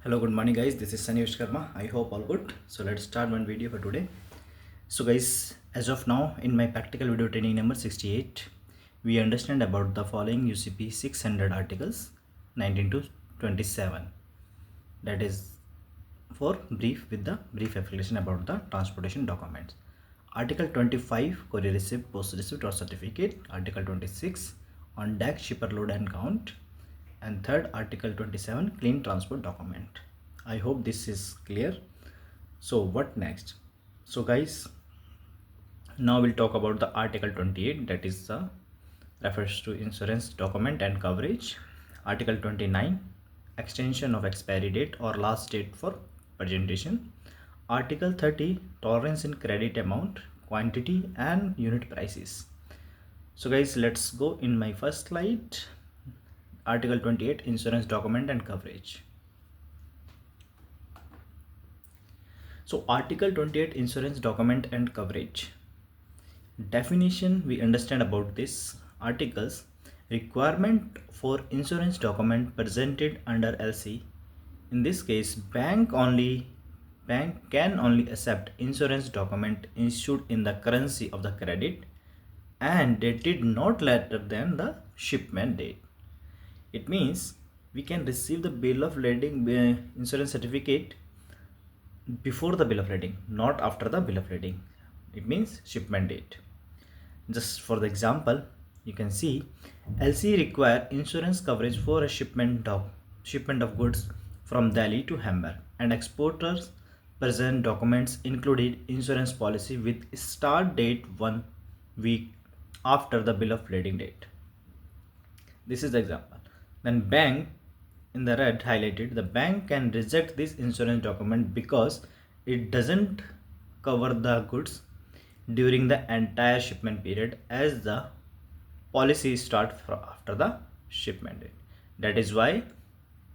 Hello, good morning guys. This is Sunny Vishkarma. I hope all good. So let's start one video for today. So guys, as of now in my practical video training number 68, we understand about the following UCP 600 articles 19 to 27. That is for brief with the brief explanation about the transportation documents. Article 25 courier receipt, post receipt or certificate. Article 26 on deck shipper load and count, and third article 27 clean transport document. I hope this is clear. So what next? So guys, now we'll talk about the article 28, that is the refers to insurance document and coverage. Article 29 extension of expiry date or last date for presentation. Article 30 tolerance in credit amount, quantity and unit prices. So guys, let's go in my first slide. Article 28 insurance document and coverage. So article 28 insurance document and coverage definition, we understand about this articles. Requirement for insurance document presented under LC. In this case, bank can only accept insurance document issued in the currency of the credit and dated not later than the shipment date. It means we can receive the bill of lading insurance certificate before the bill of lading, not after the bill of lading. It means shipment date. Just for the example, you can see LC require insurance coverage for a shipment of goods from Delhi to Hamburg, and exporters present documents included insurance policy with start date 1 week after the bill of lading date. This is the example. Then bank, in the red highlighted, the bank can reject this insurance document because it doesn't cover the goods during the entire shipment period, as the policy start after the shipment date. That is why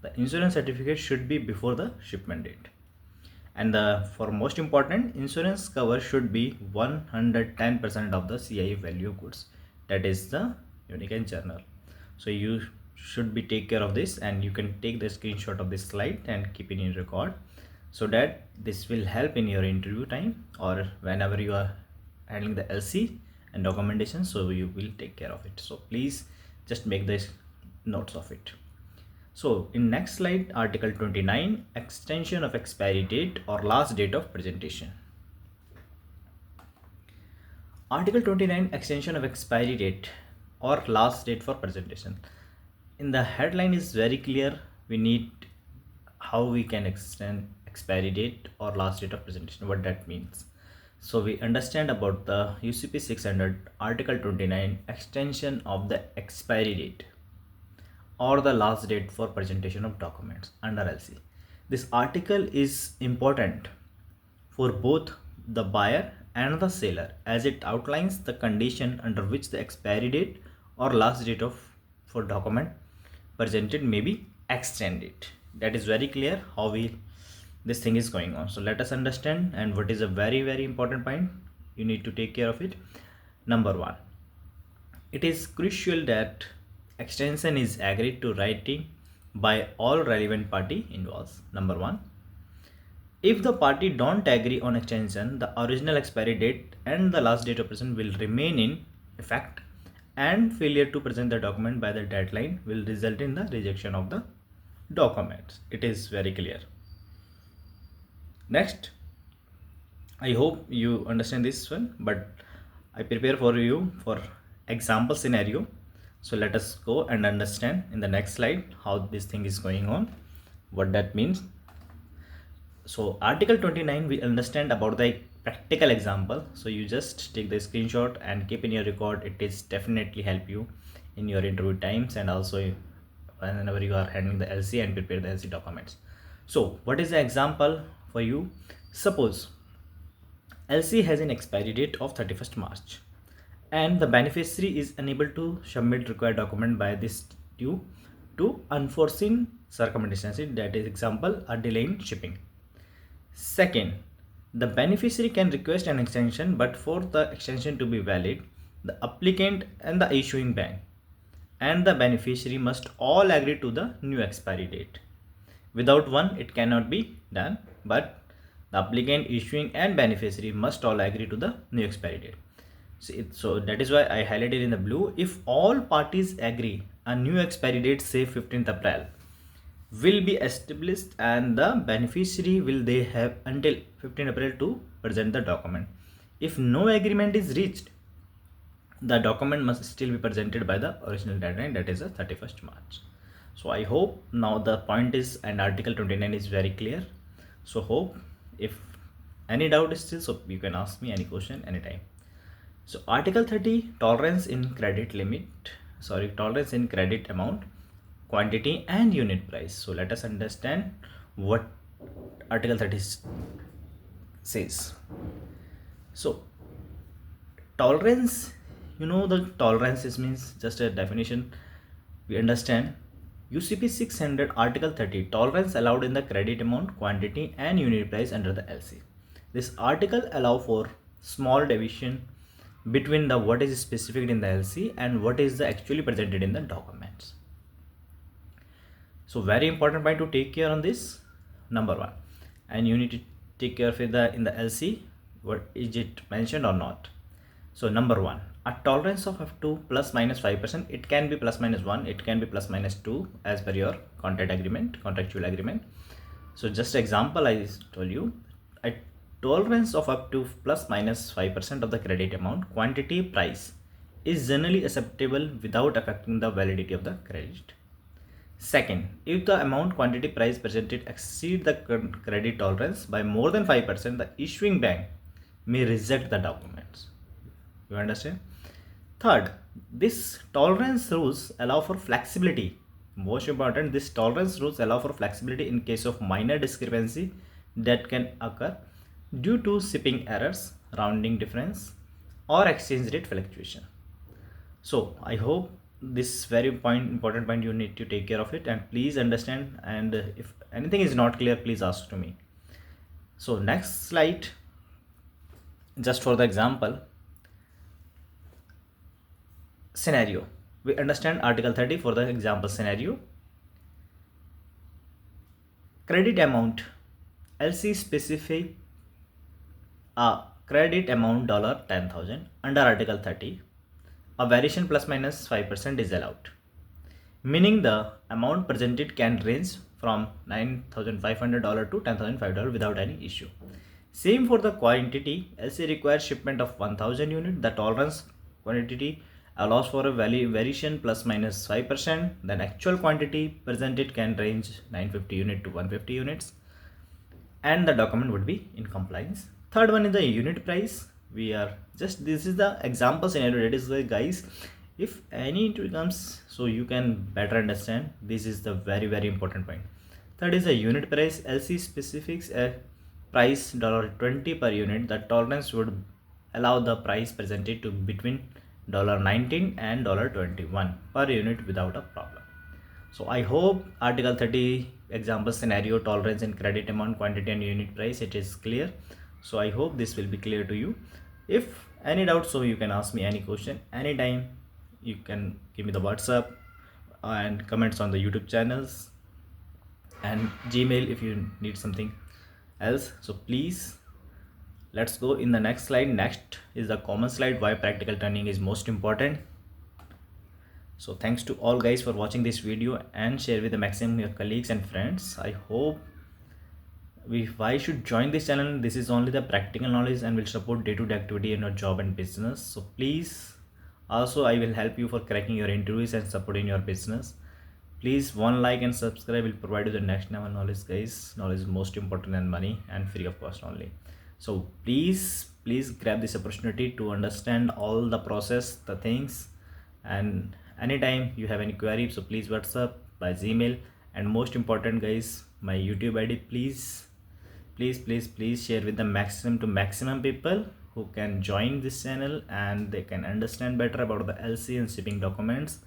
the insurance certificate should be before the shipment date. And for most important, insurance cover should be 110% of the CIF value of goods, that is the unique and journal. So you should be take care of this, and you can take the screenshot of this slide and keep it in record, so that this will help in your interview time or whenever you are handling the LC and documentation, so you will take care of it. So please just make the notes of it. So in next slide, article 29 extension of expiry date or last date of presentation. Article 29 extension of expiry date or last date for presentation. In the headline is very clear. We need how we can extend expiry date or last date of presentation, what that means. So we understand about the UCP 600 article 29 extension of the expiry date or the last date for presentation of documents under LC. This article is important for both the buyer and the seller, as it outlines the condition under which the expiry date or last date of for document presented may be extended. That is very clear how this thing is going on. So let us understand, and what is a very important point you need to take care of it. Number one, it is crucial that extension is agreed to writing by all relevant party involved. Number one, if the party don't agree on extension, the original expiry date and the last date of present will remain in effect, and failure to present the document by the deadline will result in the rejection of the documents. It is very clear. Next, I hope you understand this one, but I prepare for you for example scenario. So let us go and understand in the next slide how this thing is going on, what that means. So article 29 we understand about the practical example. So you just take the screenshot and keep in your record. It is definitely help you in your interview times, and also whenever you are handling the LC and prepare the LC documents. So what is the example for you? Suppose LC has an expiry date of 31st March and the beneficiary is unable to submit required document by this due to unforeseen circumstances. That is example, a delay in shipping. Second, the beneficiary can request an extension, but for the extension to be valid, the applicant and the issuing bank and the beneficiary must all agree to the new expiry date, Without one, it cannot be done, but the applicant, issuing and beneficiary must all agree to the new expiry date. So that is why I highlighted in the blue. If all parties agree, a new expiry date, say 15th April, will be established and the beneficiary will they have until 15th April to present the document. If no agreement is reached, the document must still be presented by the original deadline, that is the 31st March. So I hope now the point is, and article 29 is very clear. So hope if any doubt is still, so you can ask me any question anytime. So article 30, tolerance in credit tolerance in credit amount, quantity and unit price. So let us understand what article 30 says. So tolerance, the tolerances means just a definition we understand. UCP 600 article 30, tolerance allowed in the credit amount, quantity and unit price under the LC. This article allow for small deviation between the what is specified in the LC and what is the actually presented in the documents. So very important point to take care on this. Number one, and you need to take care of it in the LC, what is it mentioned or not. So number one, a tolerance of up to plus minus 5%. It can be plus minus 1, it can be plus minus 2 as per your contractual agreement. So just example I told you, a tolerance of up to plus minus 5% of the credit amount, quantity, price is generally acceptable without affecting the validity of the credit. Second, if the amount, quantity, price presented exceed the credit tolerance by more than 5%, the issuing bank may reject the documents. You understand? Third, this tolerance rules allow for flexibility. Most important, this tolerance rules allow for flexibility in case of minor discrepancy that can occur due to shipping errors, rounding difference, or exchange rate fluctuation. So I hope this very important point you need to take care of it, and please understand, and if anything is not clear, please ask to me. So next slide, just for the example scenario, we understand article 30 for the example scenario. Credit amount, LC specific credit amount $10,000 under article 30. A variation plus minus 5% is allowed, meaning the amount presented can range from $9,500 to $10,500 without any issue. Same for the quantity. LC requires shipment of 1000 units. The tolerance quantity allows for a variation plus minus 5%. Then actual quantity presented can range 950 units to 150 units, and the document would be in compliance. Third one is the unit price. This is the example scenario, that is why guys, if any issue comes, so you can better understand, this is the very important point. Third is the unit price. LC specifics a price $20 per unit. The tolerance would allow the price presented to between $19 and $21 per unit without a problem. So I hope article 30 example scenario, tolerance in credit amount, quantity and unit price, it is clear. So I hope this will be clear to you. If any doubt, so you can ask me any question anytime. You can give me the WhatsApp and comments on the YouTube channels and Gmail if you need something else. So please, let's go in the next slide. Next is the common slide, why practical training is most important. So thanks to all guys for watching this video, and share with the maximum your colleagues and friends. I hope why should join this channel. This is only the practical knowledge and will support day-to-day activity in your job and business. So please, also I will help you for cracking your interviews and supporting your business. Please, one like and subscribe will provide you the next level knowledge guys. Knowledge is most important than money, and free of cost only. So please grab this opportunity to understand all the process, the things, and anytime you have any query, so please WhatsApp, by Gmail, and most important guys, my YouTube ID. Please share with the maximum people who can join this channel, and they can understand better about the LC and shipping documents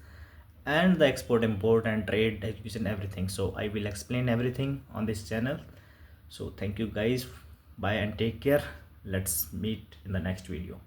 and the export, import and trade, education, everything. So I will explain everything on this channel. So thank you guys, bye and take care. Let's meet in the next video.